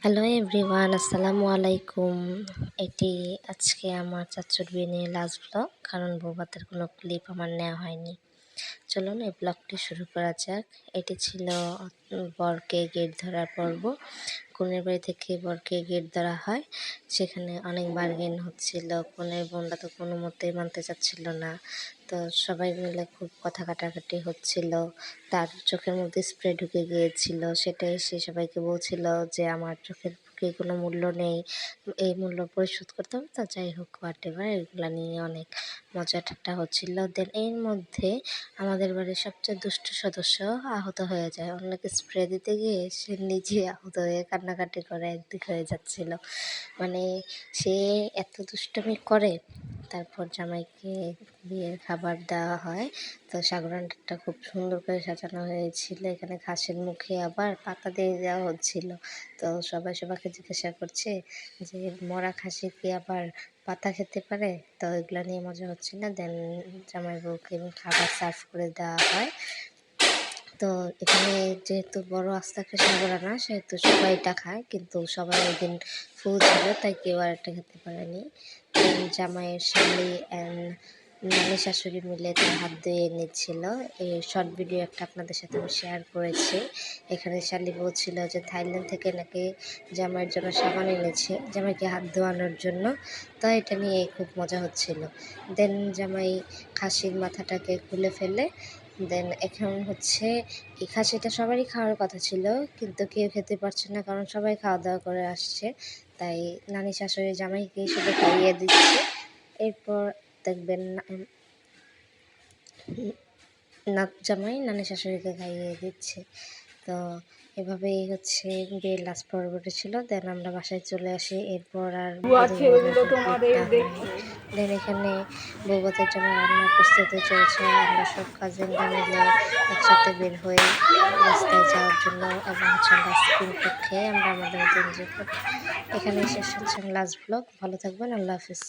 Hello everyone, আসসালামু আলাইকুম। এটি আজকে আমার চাচ্চুর বিয়ে নিয়ে লাস্ট ব্লগ, কারণ বৌভাতের কোনো ক্লিপ আমার নেওয়া হয়নি। চলুন এই ব্লগটি শুরু করা যাক। এটি ছিল বরকে গেট ধরার পর্ব। কনের বাড়ি থেকে বরকে গেট ধরা হয়, সেখানে অনেক বার্গেন হচ্ছিল। কনের বোনরা তো কোনো মতেই মানতে চাচ্ছিল না, তো সবাই মিলে খুব কথা কাটাকাটি হচ্ছিল। তার চোখের মধ্যে স্প্রে ঢুকে গিয়েছিল, সেটাই সে সবাইকে বলছিল যে আমার চোখের কি কোনো মূল্য নেই, এই মূল্য পরিশোধ করতে হবে। তো যাই হোক, হোয়াট এভার, এগুলো নিয়ে অনেক মজা ঠাট্টা হচ্ছিল। দেন এর মধ্যে আমাদের বাড়ির সবচেয়ে দুষ্টু সদস্য আহত হয়ে যায়। অন্যকে স্প্রে দিতে গিয়ে সে নিজে আহত হয়ে কান্নাকাটি করে একদিক হয়ে যাচ্ছিল। মানে সে এত দুষ্টুমি করে। তারপর জামাইকে বিয়ের খাবার দেওয়া হয়। তো সাগরানটা খুব সুন্দর করে সাজানো হয়েছিল। এখানে ঘাসের মুখে আবার পাতা দিয়ে দেওয়া হচ্ছিল। তো সবাই সবাইকে জিজ্ঞাসা করছে যে মরা খাসি কি আবার পাতা খেতে পারে। তো এগুলো নিয়ে মজা হচ্ছিল। দেন জামাই বউকে খাবার সার্ভ করে দেওয়া হয়। তো এখানে যেহেতু বড় আস্ত একটা সাগরানা, সেহেতু সবাই এটা খায়, কিন্তু সবাই ওই দিন ফুল ছিল, তাই কেউ আর একটা খেতে পারেনি। জামাইয়ের শালি অ্যান্ড নানি শাশুড়ি মিলে তার হাত ধুয়ে নিচ্ছিল। এই শর্ট ভিডিও একটা আপনাদের সাথে আমি শেয়ার করেছি। এখানে শালি বলছিল যে থাইল্যান্ড থেকে নাকি জামাইয়ের জন্য সাবান এনেছে জামাইকে হাত ধোয়ানোর জন্য। তো এটা নিয়ে খুব মজা হচ্ছিল। দেন জামাই খাসির মাথাটাকে খুলে ফেলে। দেন এখন হচ্ছে এই খাসিটা সবারই খাওয়ার কথা ছিল, কিন্তু কেউ খেতে পারছে না, কারণ সবাই খাওয়া দাওয়া করে আসছে। তাই নানি শাশুড়ি জামাইকে শুধু খাইয়ে দিচ্ছে। এরপর দেখবেন নাত জামাই নানি শাশুড়িকে খাইয়ে দিচ্ছে। তো এভাবেই হচ্ছে বিয়ের লাস্ট পর্বটা ছিল। দেন আমরা বাসায় চলে আসি। এরপর আর দেন এখানে বৌভাতের জন্য রান্নার প্রস্তুতি চলছে। আমরা সব কাজিনরা মিলে একসাথে বের হয়ে রাস্তায় যাওয়ার জন্য, এবং হচ্ছে আমরা আইসক্রিম খেয়ে আমরা আমাদের মতো এনজয় করি। এখানে শেষ হচ্ছে লাস্ট ব্লগ। ভালো থাকবেন, আল্লাহ হাফিজ।